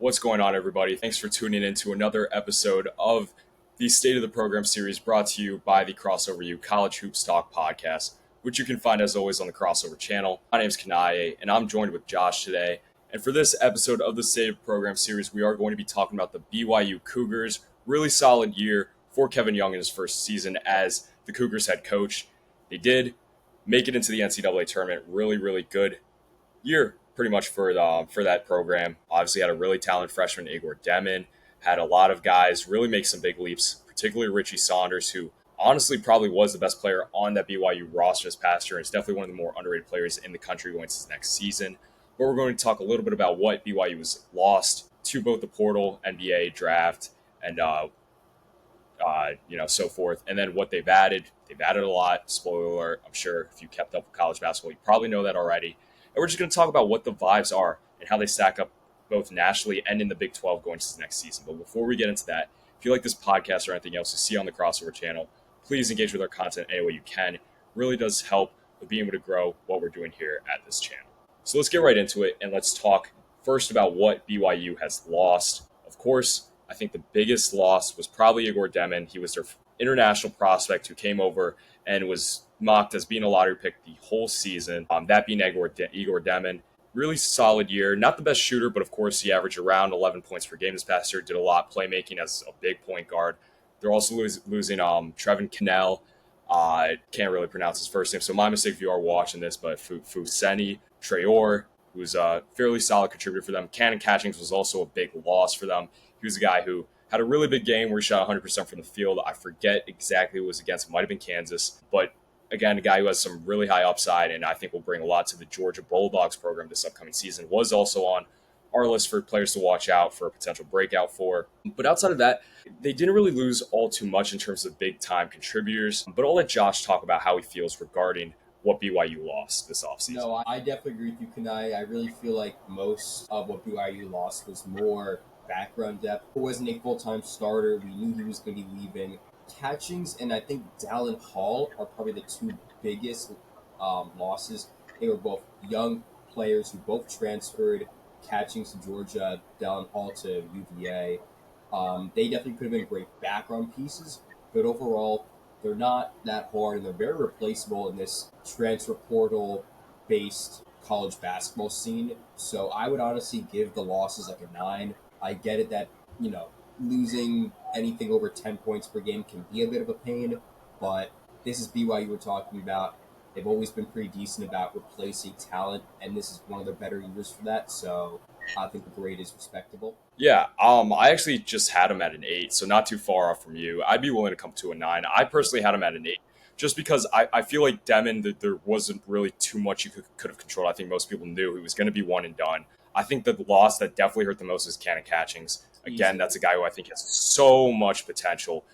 What's going on, everybody? Thanks for tuning in to another episode of the State of the Program series brought to you by the Crossover U College Hoops Talk podcast, which you can find as always on the Crossover channel. My name is Kanaye, and I'm joined with Josh today. And for this episode of the State of the Program series, we are going to be talking about the BYU Cougars. Really solid year for Kevin Young in his first season as the Cougars head coach. They did make it into the NCAA tournament. Really good year pretty much for that program. Obviously had a really talented freshman, Igor Demon, had a lot of guys really make some big leaps, particularly Richie Saunders, who honestly probably was the best player on that BYU roster this past year, and is definitely one of the more underrated players in the country going into this next season. But we're going to talk a little bit about what BYU has lost to both the portal, NBA draft, and so forth, and then what they've added. They've added a lot. Spoiler alert, I'm sure if you kept up with college basketball, you probably know that already. And we're just going to talk about what the vibes are and how they stack up both nationally and in the Big 12 going into the next season. But before we get into that, if you like this podcast or anything else you see on the Crossover channel, please engage with our content any way you can. It really does help with being able to grow what we're doing here at this channel. So let's get right into it, and let's talk first about what BYU has lost. Of course, I think the biggest loss was probably Igor Demon. He was their international prospect who came over and was mocked as being a lottery pick the whole season. That being Igor Demon. Really solid year. Not the best shooter, but of course he averaged around 11 points per game this past year. Did a lot playmaking as a big point guard. They're also losing Trevin Cannell. Can't really pronounce his first name, so my mistake if you are watching this, but Fuseni Traore, who's a fairly solid contributor for them. Cannon Catchings was also a big loss for them. He was a guy who had a really big game where he shot 100% from the field. I forget exactly who it was against. It might have been Kansas. But again, a guy who has some really high upside and I think will bring a lot to the Georgia Bulldogs program this upcoming season. Was also on our list for players to watch out for a potential breakout for. But outside of that, they didn't really lose all too much in terms of big-time contributors. But I'll let Josh talk about how he feels regarding what BYU lost this offseason. No, I definitely agree with you, Kanaye. I really feel like most of what BYU lost was more background depth. He wasn't a full-time starter. We knew he was going to be leaving. Catchings and I think Dallin Hall are probably the two biggest losses. They were both young players who both transferred. Catchings to Georgia, Dallin Hall to UVA. They definitely could have been great background pieces, but overall, they're not that hard, and they're very replaceable in this transfer portal-based college basketball scene. So I would honestly give the losses like a 9. I get it that, losing anything over 10 points per game can be a bit of a pain, but this is BYU we're talking about. They've always been pretty decent about replacing talent, and this is one of their better years for that, so I think the grade is respectable. Yeah, I actually just had him at an 8, so not too far off from you. I'd be willing to come to a 9. I personally had him at an 8, just because I feel like Demon, that there wasn't really too much you could have controlled. I think most people knew he was going to be one and done. I think the loss that definitely hurt the most is Cannon Catchings. Again, that's a guy who I think has so much potential.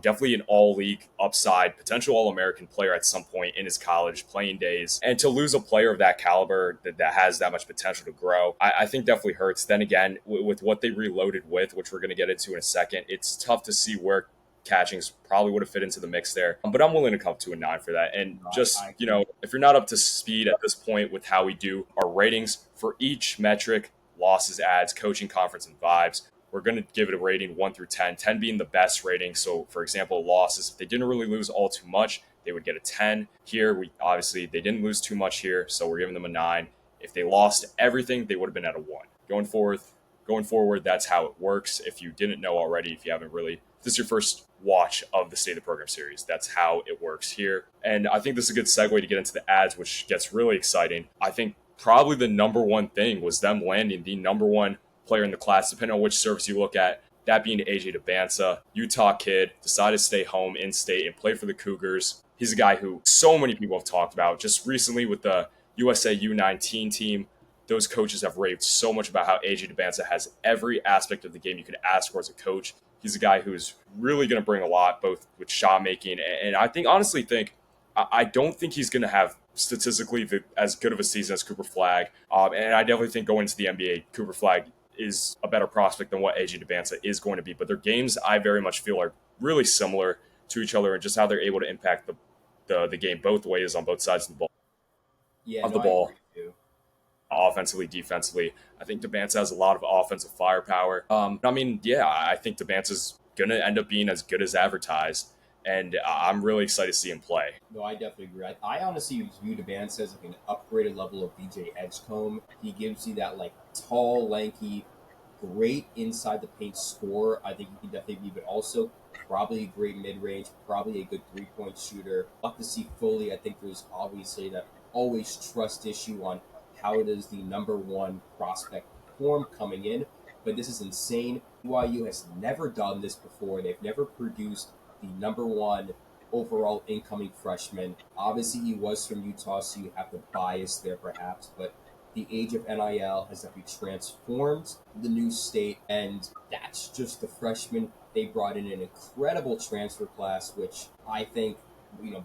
Definitely an all-league upside, potential All-American player at some point in his college playing days. And to lose a player of that caliber that has that much potential to grow, I think definitely hurts. Then again, with what they reloaded with, which we're going to get into in a second, it's tough to see where Catchings probably would have fit into the mix there. But I'm willing to come to a 9 for that. And just, if you're not up to speed at this point with how we do our ratings for each metric, losses, ads, coaching, conference, and vibes, we're going to give it a rating 1 through 10, 10 being the best rating. So, for example, losses, if they didn't really lose all too much, they would get a 10. Here, they didn't lose too much here, so we're giving them a 9. If they lost everything, they would have been at a 1. Going forward, that's how it works. If you didn't know already, if this is your first watch of the State of the Program series, that's how it works here. And I think this is a good segue to get into the ads, which gets really exciting. I think probably the number one thing was them landing the number one player in the class, depending on which service you look at, that being AJ DeBansa, Utah kid, decided to stay home in state and play for the Cougars. He's a guy who so many people have talked about. Just recently with the USA U19 team, those coaches have raved so much about how AJ DeBansa has every aspect of the game you could ask for as a coach. He's a guy who's really going to bring a lot, both with shot making, and I don't think he's going to have statistically as good of a season as Cooper Flagg. And I definitely think going into the NBA, Cooper Flagg is a better prospect than what AJ DeBansa is going to be. But their games, I very much feel, are really similar to each other and just how they're able to impact the game both ways on both sides of the ball. Yeah, of the ball. offensively, defensively. I think Debance has a lot of offensive firepower. I mean, yeah, I think Debance is going to end up being as good as advertised, and I'm really excited to see him play. No, I definitely agree. I honestly view Debance as like an upgraded level of BJ Edgecombe. He gives you that like tall, lanky, great inside the paint scorer. I think he can definitely be, but also probably a great mid range, probably a good 3 point shooter. We'll have to see fully. I think there's obviously that always trust issue on how does the number one prospect perform coming in. But this is insane. BYU has never done this before. They've never produced the number one overall incoming freshman. Obviously, he was from Utah, so you have the bias there perhaps, but the age of NIL has definitely transformed the new state, and that's just the freshman. They brought in an incredible transfer class, which I think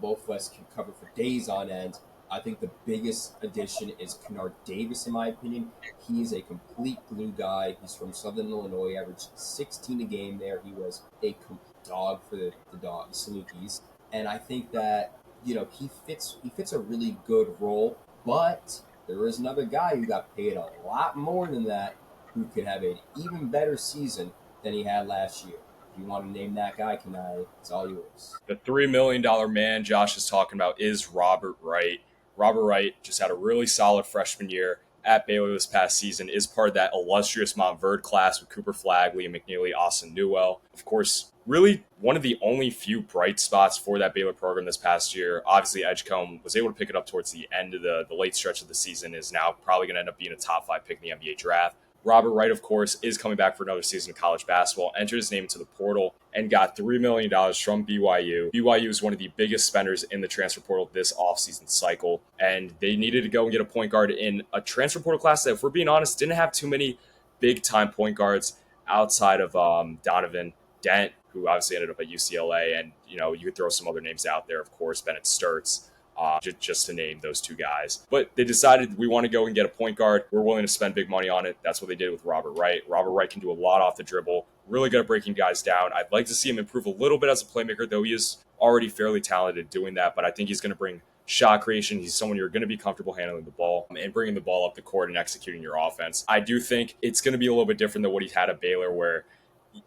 both of us can cover for days on end. I think the biggest addition is Kennard Davis, in my opinion. He is a complete glue guy. He's from Southern Illinois, averaged 16 a game there. He was a complete dog for the dogs, Salukis. And I think that he fits a really good role, but there is another guy who got paid a lot more than that, who could have an even better season than he had last year. If you want to name that guy, Kanaye, it's all yours. The $3 million man Josh is talking about is Robert Wright. Robert Wright just had a really solid freshman year at Baylor this past season, is part of that illustrious Montverde class with Cooper Flagg, Liam McNeely, Austin Newell. Of course, really one of the only few bright spots for that Baylor program this past year. Obviously, Edgecombe was able to pick it up towards the end of the late stretch of the season, is now probably going to end up being a top 5 pick in the NBA draft. Robert Wright, of course, is coming back for another season of college basketball, entered his name into the portal, and got $3 million from BYU. BYU is one of the biggest spenders in the transfer portal this offseason cycle, and they needed to go and get a point guard in a transfer portal class that, if we're being honest, didn't have too many big-time point guards outside of Donovan Dent, who obviously ended up at UCLA, and you could throw some other names out there, of course, Bennett Sturts. Just to name those two guys. But they decided we want to go and get a point guard. We're willing to spend big money on it. That's what they did with Robert Wright. Robert Wright can do a lot off the dribble, really good at breaking guys down. I'd like to see him improve a little bit as a playmaker, though he is already fairly talented doing that. But I think he's going to bring shot creation. He's someone you're going to be comfortable handling the ball and bringing the ball up the court and executing your offense. I do think it's going to be a little bit different than what he had at Baylor, where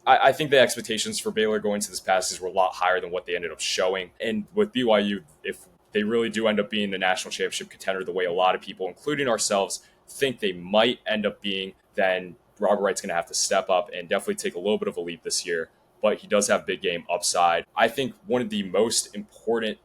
I think the expectations for Baylor going to this past season were a lot higher than what they ended up showing. And with BYU, if they really do end up being the national championship contender the way a lot of people, including ourselves, think they might end up being, then Robert Wright's going to have to step up and definitely take a little bit of a leap this year. But he does have big game upside. I think one of the most important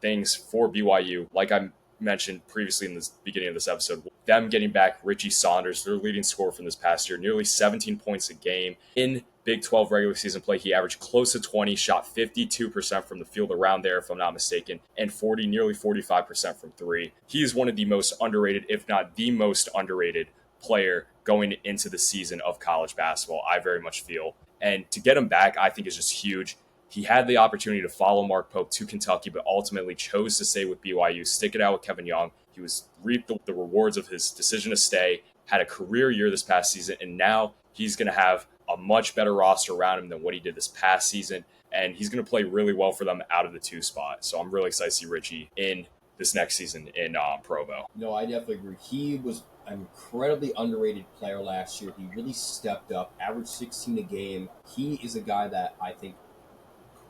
things for BYU, like I mentioned previously in the beginning of this episode, them getting back Richie Saunders, their leading scorer from this past year, nearly 17 points a game. In Big 12 regular season play, he averaged close to 20, shot 52% from the field, around there, if I'm not mistaken, and nearly 45% from three. He is one of the most underrated, if not the most underrated player going into the season of college basketball, I very much feel. And to get him back, I think is just huge. He had the opportunity to follow Mark Pope to Kentucky, but ultimately chose to stay with BYU, stick it out with Kevin Young. He reaped the rewards of his decision to stay, had a career year this past season, and now he's going to have a much better roster around him than what he did this past season, and he's going to play really well for them out of the 2 spot. So I'm really excited to see Richie in this next season in Provo. No, I definitely agree. He was an incredibly underrated player last year. He really stepped up, averaged 16 a game. He is a guy that I think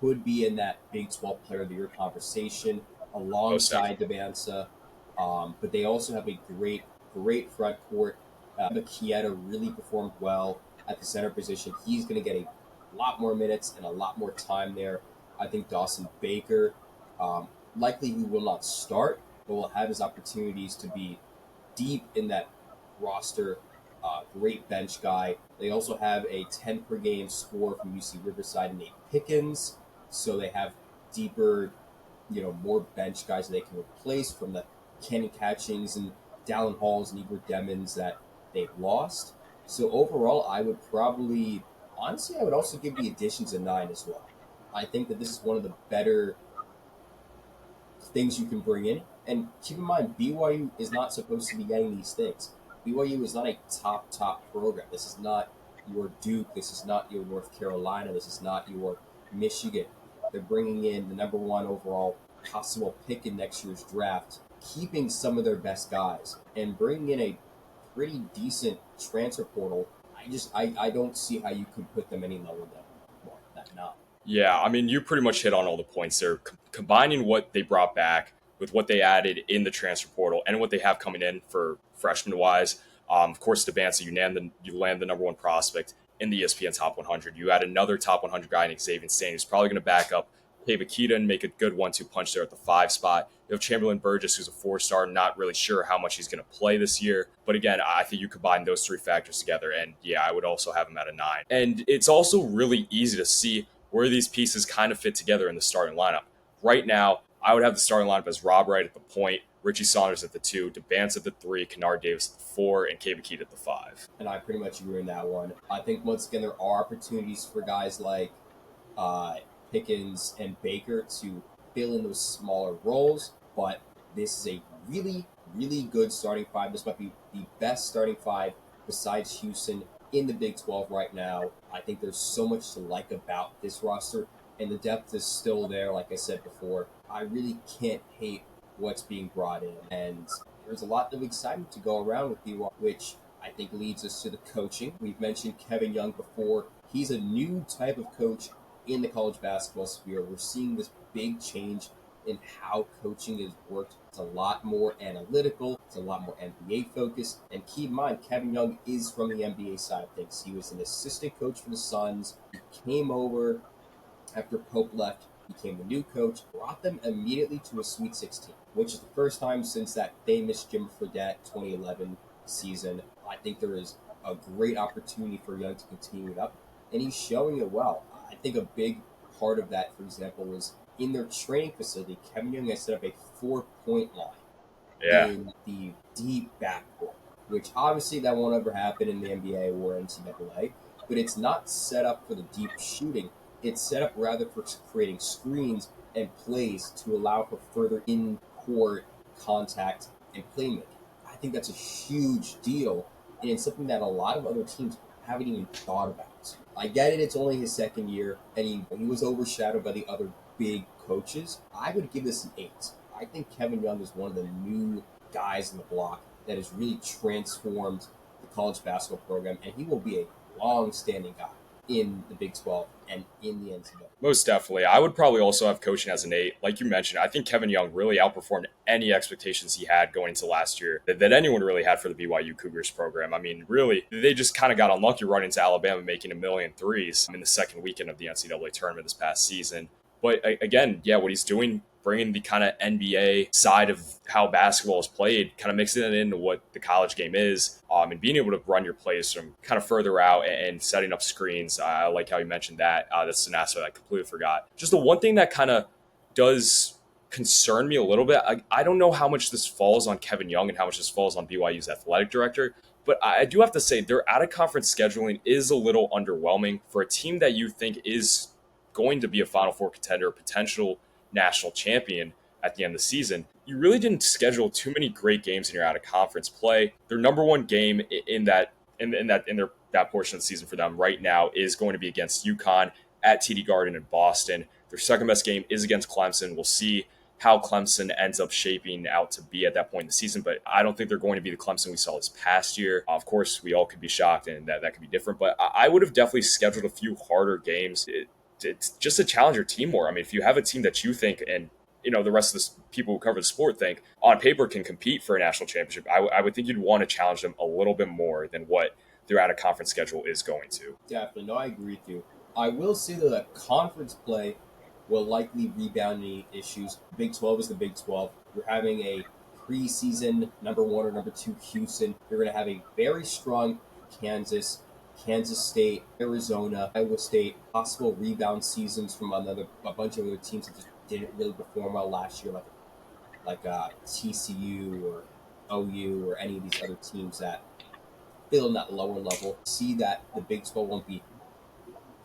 could be in that Big 12 Player of the Year conversation alongside Devanza. But they also have a great front court. Makieta really performed well at the center position. He's going to get a lot more minutes and a lot more time there. I think Dawson Baker, likely he will not start, but will have his opportunities to be deep in that roster. Great bench guy. They also have a 10 per game score from UC Riverside and Nate Pickens. So they have deeper, more bench guys that they can replace from the Kenny Catchings and Dallin Halls and Igor Demons that they've lost. So overall, I would also give the additions a 9 as well. I think that this is one of the better things you can bring in. And keep in mind, BYU is not supposed to be getting these things. BYU is not a top program. This is not your Duke. This is not your North Carolina. This is not your Michigan. They're bringing in the number 1 overall possible pick in next year's draft, keeping some of their best guys, and bringing in a pretty decent transfer portal. I don't see how you could put them any lower than that nine. Yeah, I mean, you pretty much hit on all the points there. Combining what they brought back with what they added in the transfer portal and what they have coming in for freshman wise. Of course, Debanza, you land the number one prospect in the ESPN Top 100. You add another Top 100 guy in Xavier Stain, who's probably going to back up Kay Bakita and make a good 1-2 punch there at the 5 spot. You have Chamberlain Burgess, who's a 4-star, not really sure how much he's going to play this year. But again, I think you combine those three factors together, and yeah, I would also have him at a 9. And it's also really easy to see where these pieces kind of fit together in the starting lineup. Right now, I would have the starting lineup as Rob Wright at the point, Richie Saunders at the 2, DeBance at the 3, Kennard Davis at the 4, and Kay Bakita at the 5. And I pretty much agree on that one. I think once again there are opportunities for guys like uh, Pickens and Baker to fill in those smaller roles, but this is a really, really good starting five. This might be the best starting five besides Houston in the Big 12 right now. I think there's so much to like about this roster, and the depth is still there, like I said before. I really can't hate what's being brought in, and there's a lot of excitement to go around with BYU, which I think leads us to the coaching. We've mentioned Kevin Young before. He's a new type of coach in the college basketball sphere. We're seeing this big change in how coaching is worked. It's a lot more analytical. It's a lot more NBA focused. And keep in mind, Kevin Young is from the NBA side of things. He was an assistant coach for the Suns. He came over after Pope left, became the new coach, brought them immediately to a Sweet 16, which is the first time since that famous Jim Fredette 2011 season. I think there is a great opportunity for Young to continue it up, and he's showing it well. I think a big part of that, for example, was in their training facility. Kevin Young has set up a 4-point line Yeah. in the deep backcourt, which obviously that won't ever happen in the NBA or NCAA, but it's not set up for the deep shooting. It's set up rather for creating screens and plays to allow for further in-court contact and playmaking. I think that's a huge deal, and it's something that a lot of other teams haven't even thought about. I get it, it's only his second year, and he was overshadowed by the other big coaches. I would give this an 8. I think Kevin Young is one of the new guys in the block that has really transformed the college basketball program, and he will be a long-standing guy in the Big 12 and in the NCAA. Most definitely. I would probably also have coaching as an 8. Like you mentioned, I think Kevin Young really outperformed any expectations he had going into last year that anyone really had for the BYU Cougars program. I mean, really, they just kind of got unlucky running into Alabama making a million threes in the second weekend of the NCAA tournament this past season. But again, yeah, what he's doing, bringing the kind of NBA side of how basketball is played, kind of mixing it into what the college game is, and being able to run your plays from kind of further out and setting up screens. I like how you mentioned that. That's an aspect I completely forgot. Just the one thing that kind of does concern me a little bit, I don't know how much this falls on Kevin Young and how much this falls on BYU's athletic director, but I do have to say their out-of-conference scheduling is a little underwhelming for a team that you think is going to be a Final Four contender, potential national champion at the end of the season. You really didn't schedule too many great games in your out of conference play. Their number one game in that portion of the season for them right now is going to be against UConn at TD Garden in Boston. Their second best game is against Clemson. We'll see how Clemson ends up shaping out to be at that point in the season, but I don't think they're going to be the Clemson we saw this past year. Of course, we all could be shocked and that could be different, but I would have definitely scheduled a few harder games. It's just to challenge your team more. I mean, if you have a team that you think and the rest of the people who cover the sport think on paper can compete for a national championship, I would think you'd want to challenge them a little bit more than what their out of conference schedule is going to. Definitely. No, I agree with you. I will say though that conference play will likely rebound any issues. Big 12 is the Big 12. You're having a preseason number 1 or number 2 Houston. You're going to have a very strong Kansas State, Arizona, Iowa State, possible rebound seasons from a bunch of other teams that just didn't really perform well last year, like TCU or OU or any of these other teams that fill in that lower level. See that the Big 12 won't be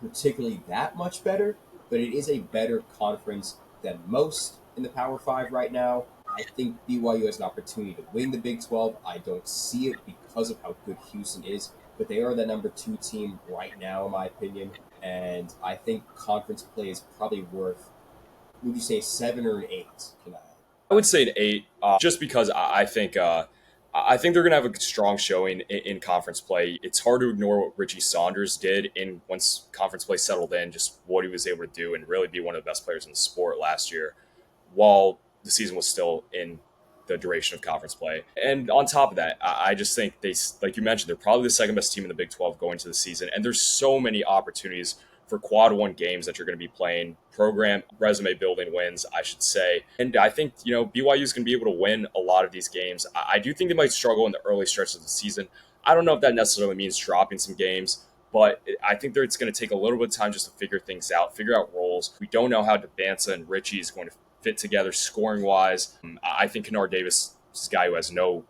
particularly that much better, but it is a better conference than most in the Power 5 right now. I think BYU has an opportunity to win the Big 12. I don't see it because of how good Houston is, but they are the number 2 team right now, in my opinion. And I think conference play is probably worth, would you say, 7 or an 8 tonight? I would say an 8, just because I think I think they're going to have a strong showing in conference play. It's hard to ignore what Richie Saunders did in once conference play settled in, just what he was able to do and really be one of the best players in the sport last year while the season was still in the duration of conference play. And on top of that, I just think they, like you mentioned, they're probably the second best team in the Big 12 going to the season. And there's so many opportunities for quad one games that you're going to be playing, program resume building wins, I should say. And I think, BYU is going to be able to win a lot of these games. I do think they might struggle in the early stretches of the season. I don't know if that necessarily means dropping some games, but I think it's going to take a little bit of time just to figure things out, figure out roles. We don't know how Debanza and Richie is going to fit together scoring wise. I think Kennard Davis is a guy who has no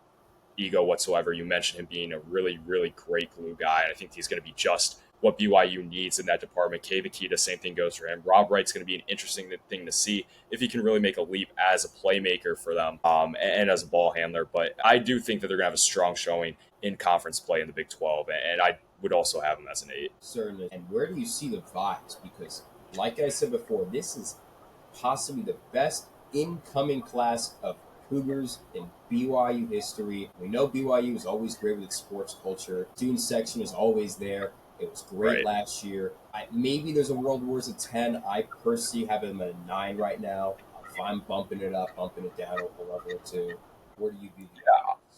ego whatsoever. You mentioned him being a really, really great glue guy. And I think he's going to be just what BYU needs in that department. Kay Vakita, same thing goes for him. Rob Wright's going to be an interesting thing to see if he can really make a leap as a playmaker for them and as a ball handler. But I do think that they're going to have a strong showing in conference play in the Big 12. And I would also have them as an 8. Certainly. And where do you see the vibes? Because, like I said before, this is possibly the best incoming class of Cougars in BYU history. We know BYU is always great with its sports culture. Student section is always there. It was great Right. last year. Maybe there's a World Wars of 10. I personally have him at a 9 right now. If I'm bumping it up, bumping it down a level or two, where do you view the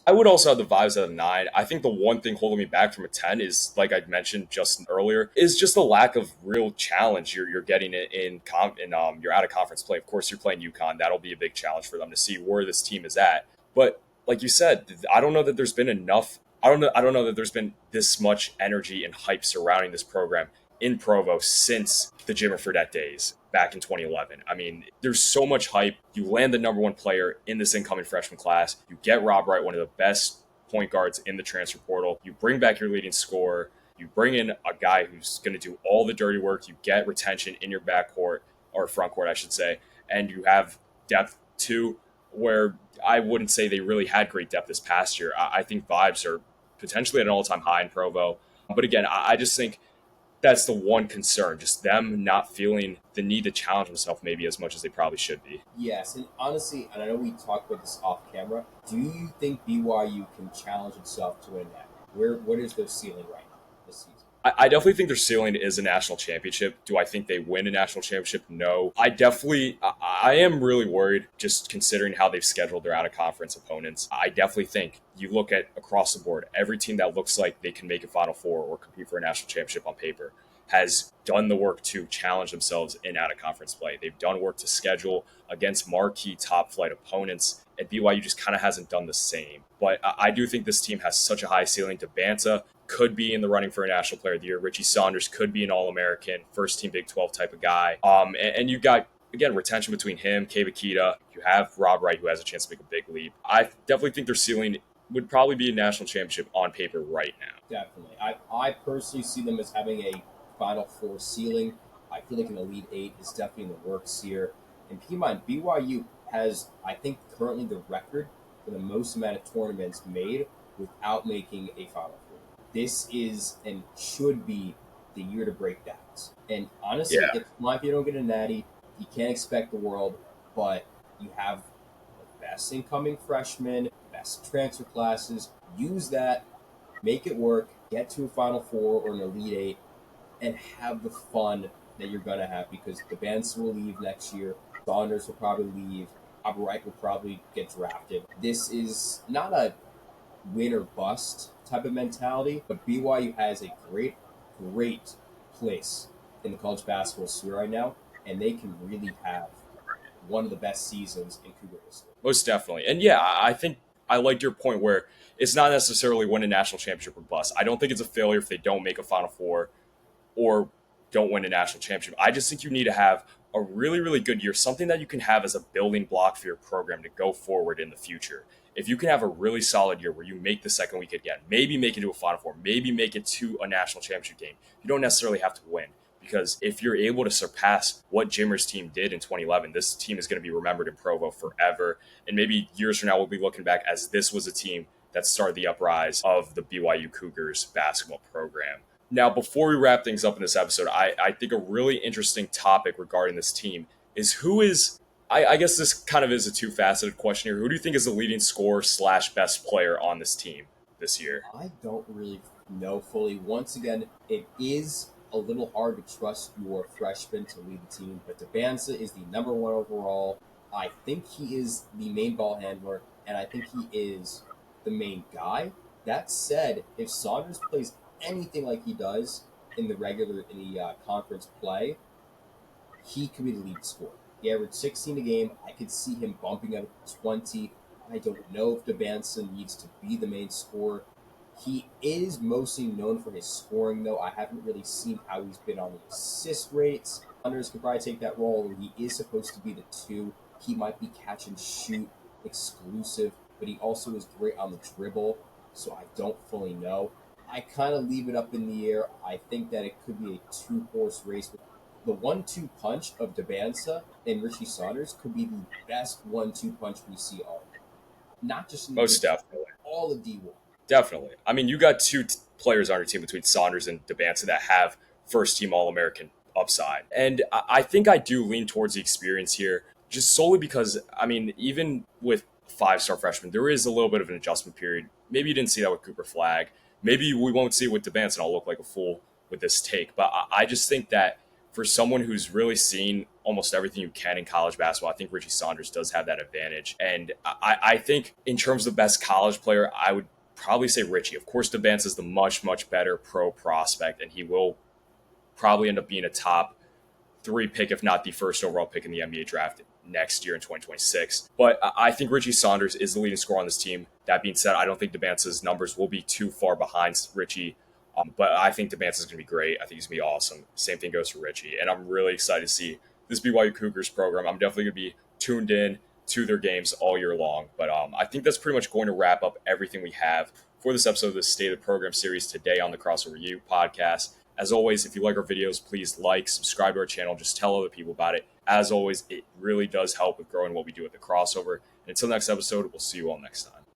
I would also have the vibes at a 9. I think the one thing holding me back from a 10 is, like I mentioned just earlier, is just the lack of real challenge you're getting in your out of conference play. Of course, you're playing UConn. That'll be a big challenge for them to see where this team is at. But like you said, I don't know that there's been enough. I don't know that there's been this much energy and hype surrounding this program in Provo since the Jimmer Fredette days back in 2011. I mean, there's so much hype. You land the number one player in this incoming freshman class. You get Rob Wright, one of the best point guards in the transfer portal. You bring back your leading scorer. You bring in a guy who's going to do all the dirty work. You get retention in your backcourt or front court, I should say, and you have depth too, where I wouldn't say they really had great depth this past year. I think vibes are potentially at an all-time high in Provo. But again, I just think that's the one concern, just them not feeling the need to challenge themselves maybe as much as they probably should be. Yes, and honestly, and I know we talked about this off camera, do you think BYU can challenge itself to win that? What is their ceiling right now this season? I definitely think their ceiling is a national championship. Do I think they win a national championship? No. I am really worried just considering how they've scheduled their out of conference opponents. I definitely think you look at across the board, every team that looks like they can make a Final Four or compete for a national championship on paper has done the work to challenge themselves in out of conference play. They've done work to schedule against marquee top flight opponents, and BYU just kind of hasn't done the same. But I do think this team has such a high ceiling. Debanza could be in the running for a National Player of the Year. Richie Saunders could be an All-American, first team Big 12 type of guy. And you got, again, retention between him, Kay Vakita. You have Rob Wright, who has a chance to make a big leap. I definitely think their ceiling would probably be a national championship on paper right now. Definitely. I personally see them as having a Final Four ceiling. I feel like an Elite Eight is definitely in the works here. And keep in mind, BYU has, I think, currently the record for the most amount of tournaments made without making a Final Four. This is and should be the year to break that. And honestly, Yeah. it's fine if you don't get a natty. You can't expect the world, but you have the best incoming freshmen, best transfer classes. Use that, make it work, get to a Final Four or an Elite Eight, and have the fun that you're going to have because the bands will leave next year. Saunders will probably leave. Rob Wright will probably get drafted. This is not a win or bust type of mentality, but BYU has a great place in the college basketball sphere right now, and they can really have one of the best seasons in Cougar history. Most definitely. And yeah, I think I liked your point where it's not necessarily win a national championship or bust. I don't think it's a failure if they don't make a Final Four or don't win a national championship. I just think you need to have a really, really good year, something that you can have as a building block for your program to go forward in the future. If you can have a really solid year where you make the second week again, maybe make it to a Final Four, maybe make it to a national championship game, you don't necessarily have to win. Because if you're able to surpass what Jimmer's team did in 2011, this team is going to be remembered in Provo forever. And maybe years from now, we'll be looking back as this was a team that started the uprise of the BYU Cougars basketball program. Now, before we wrap things up in this episode, I think a really interesting topic regarding this team is who is I guess this kind of is a two-faceted question here. Who do you think is the leading scorer slash best player on this team this year? I don't really know fully. Once again, it is a little hard to trust your freshman to lead the team, but Debanza is the number one overall. I think he is the main ball handler, and I think he is the main guy. That said, if Saunders plays anything like he does in the conference play, he could be the lead scorer. He averaged 16 a game. I could see him bumping up to 20. I don't know if Debanson needs to be the main scorer. He is mostly known for his scoring, though. I haven't really seen how he's been on the assist rates. Anders could probably take that role, or he is supposed to be the two. He might be catch and shoot exclusive, but he also is great on the dribble, so I don't fully know. I kind of leave it up in the air. I think that it could be a two-horse race. The 1-2 punch of Debansa and Richie Saunders could be the best 1-2 punch we see all year. Not just in the Most Big 12, definitely. all of D1. Definitely. I mean, you got two players on your team between Saunders and Debanza that have first team All American upside. And I think I do lean towards the experience here, just solely because, I mean, even with 5-star freshmen, there is a little bit of an adjustment period. Maybe you didn't see that with Cooper Flag. Maybe we won't see it with Debanza, and I'll look like a fool with this take. But I just think that for someone who's really seen almost everything you can in college basketball, I think Richie Saunders does have that advantage. And I think in terms of best college player, I would probably say Richie. Of course, Debanza is the much, much better pro prospect, and he will probably end up being a top 3 pick, if not the first overall pick in the NBA draft next year in 2026. But I think Richie Saunders is the leading scorer on this team. That being said, I don't think Debanza's numbers will be too far behind Richie. But I think Debanza is going to be great. I think he's going to be awesome. Same thing goes for Richie. And I'm really excited to see this BYU Cougars program. I'm definitely going to be tuned in to their games all year long. But I think that's pretty much going to wrap up everything we have for this episode of the State of the Program series today on the Crossover U podcast. As always, if you like our videos, please like, subscribe to our channel, just tell other people about it. As always, it really does help with growing what we do at the Crossover. And until next episode, we'll see you all next time.